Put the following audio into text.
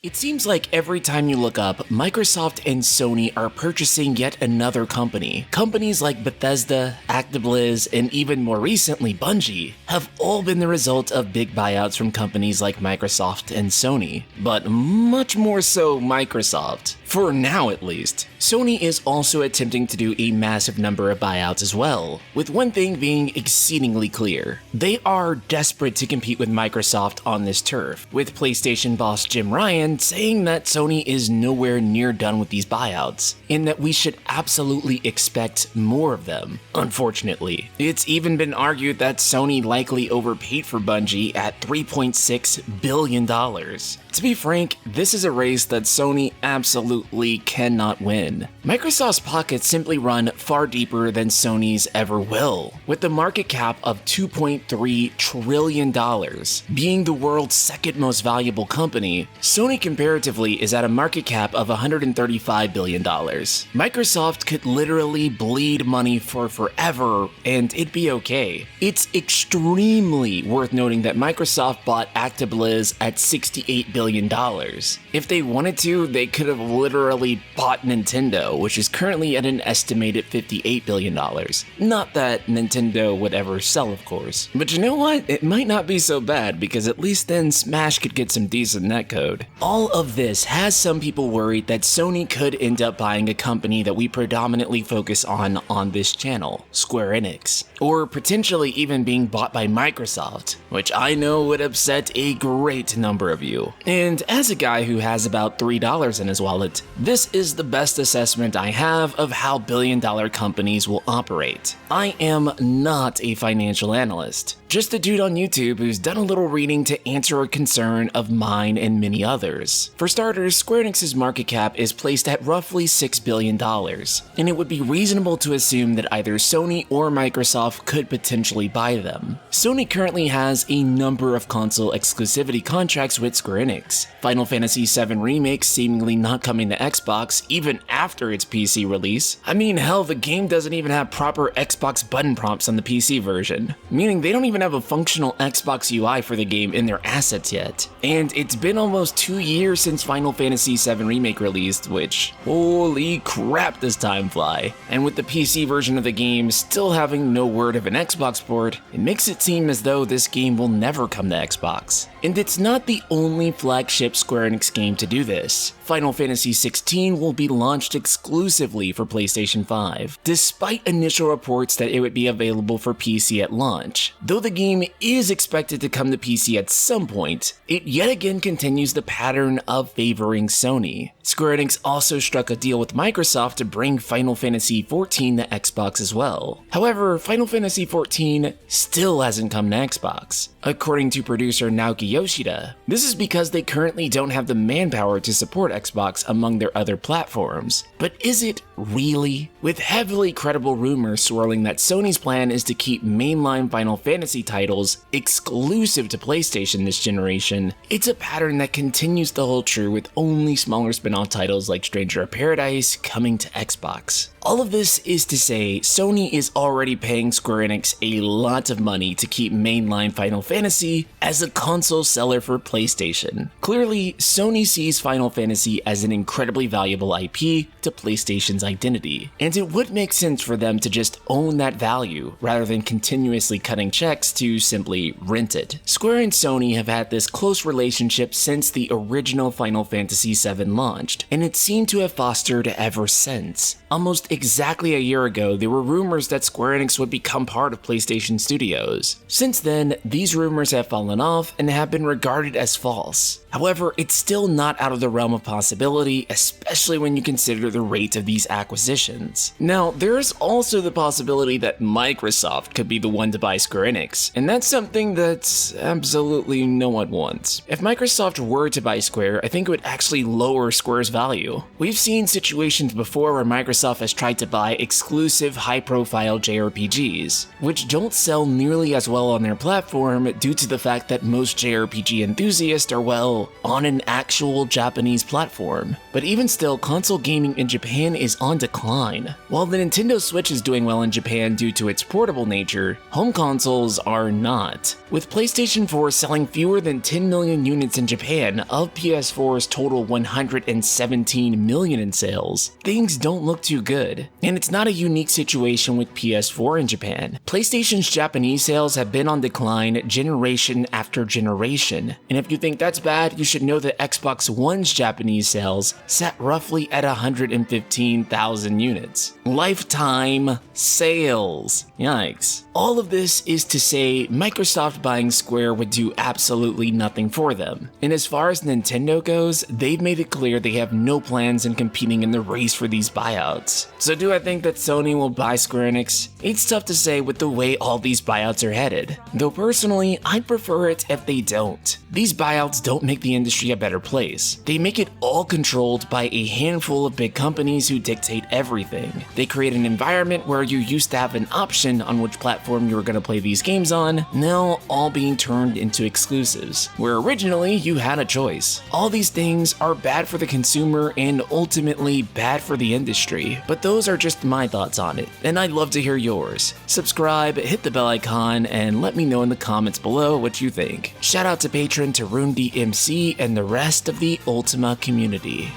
It seems like every time you look up, Microsoft and Sony are purchasing yet another company. Companies like Bethesda, ActiBliz, and even more recently Bungie have all been the result of big buyouts from companies like Microsoft and Sony, but much more so Microsoft. For now at least. Sony is also attempting to do a massive number of buyouts as well, with one thing being exceedingly clear. They are desperate to compete with Microsoft on this turf, with PlayStation boss Jim Ryan saying that Sony is nowhere near done with these buyouts, and that we should absolutely expect more of them. Unfortunately, it's even been argued that Sony likely overpaid for Bungie at $3.6 billion. To be frank, this is a race that Sony absolutely cannot win. Microsoft's pockets simply run far deeper than Sony's ever will, with the market cap of $2.3 trillion. Being the world's second most valuable company, Sony comparatively is at a market cap of $135 billion. Microsoft could literally bleed money for forever and it'd be okay. It's extremely worth noting that Microsoft bought ActiBliz at $68 billion. If they wanted to, they could have literally bought Nintendo, which is currently at an estimated $58 billion. Not that Nintendo would ever sell, of course. But you know what? It might not be so bad, because at least then Smash could get some decent netcode. All of this has some people worried that Sony could end up buying a company that we predominantly focus on this channel, Square Enix, or potentially even being bought by Microsoft, which I know would upset a great number of you. And as a guy who has about $3 in his wallet, this is the best assessment I have of how billion-dollar companies will operate. I am not a financial analyst, just a dude on YouTube who's done a little reading to answer a concern of mine and many others. For starters, Square Enix's market cap is placed at roughly $6 billion, and it would be reasonable to assume that either Sony or Microsoft could potentially buy them. Sony currently has a number of console exclusivity contracts with Square Enix. Final Fantasy VII Remake seemingly not coming to Xbox even after its PC release. I mean, hell, the game doesn't even have proper Xbox button prompts on the PC version, meaning they don't even have a functional Xbox UI for the game in their assets yet. And it's been almost 2 years since Final Fantasy VII Remake released, which, holy crap, does time fly. And with the PC version of the game still having no word of an Xbox port, it makes it seem as though this game will never come to Xbox. And it's not the only flagship Square Enix game to do this. Final Fantasy XVI will be launched exclusively for PlayStation 5, despite initial reports that it would be available for PC at launch. Though the game is expected to come to PC at some point, it yet again continues the pattern of favoring Sony. Square Enix also struck a deal with Microsoft to bring Final Fantasy XIV to Xbox as well. However, Final Fantasy XIV still hasn't come to Xbox, according to producer Naoki Yoshida. This is because they currently don't have the manpower to support Xbox among their other platforms. But is it really? With heavily credible rumors swirling that Sony's plan is to keep mainline Final Fantasy titles exclusive to PlayStation this generation, it's a pattern that continues to hold true with only smaller spin-off titles like Stranger of Paradise coming to Xbox. All of this is to say, Sony is already paying Square Enix a lot of money to keep mainline Final Fantasy as a console seller for PlayStation. Clearly, Sony sees Final Fantasy as an incredibly valuable IP to PlayStation's identity, and it would make sense for them to just own that value rather than continuously cutting checks to simply rent it. Square and Sony have had this close relationship since the original Final Fantasy VII launched, and it seemed to have fostered ever since. Almost exactly a year ago, there were rumors that Square Enix would become part of PlayStation Studios. Since then, these rumors have fallen off and have been regarded as false. However, it's still not out of the realm of possibility, especially when you consider the rate of these acquisitions. Now, there is also the possibility that Microsoft could be the one to buy Square Enix, and that's something that absolutely no one wants. If Microsoft were to buy Square, I think it would actually lower Square's value. We've seen situations before where Microsoft has tried to buy exclusive high-profile JRPGs, which don't sell nearly as well on their platform due to the fact that most JRPG enthusiasts are, well, on an actual Japanese platform. But even still, console gaming in Japan is on decline. While the Nintendo Switch is doing well in Japan due to its portable nature, home consoles are not. With PlayStation 4 selling fewer than 10 million units in Japan of PS4's total 117 million in sales, things don't look too good. And it's not a unique situation with PS4 in Japan. PlayStation's Japanese sales have been on decline generation after generation. And if you think that's bad, you should know that Xbox One's Japanese sales sat roughly at 115,000 units. Lifetime sales. Yikes. All of this is to say Microsoft buying Square would do absolutely nothing for them. And as far as Nintendo goes, they've made it clear they have no plans in competing in the race for these buyouts. So do I think that Sony will buy Square Enix? It's tough to say with the way all these buyouts are headed. Though personally, I'd prefer it if they don't. These buyouts don't make the industry a better place. They make it all controlled by a handful of big companies who dictate everything. They create an environment where you used to have an option on which platform you were going to play these games on, now all being turned into exclusives, where originally you had a choice. All these things are bad for the consumer and ultimately bad for the industry, but those are just my thoughts on it, and I'd love to hear yours. Subscribe, hit the bell icon, and let me know in the comments below what you think. Shout out to patron Tarun DMC and the rest of the Ultima community.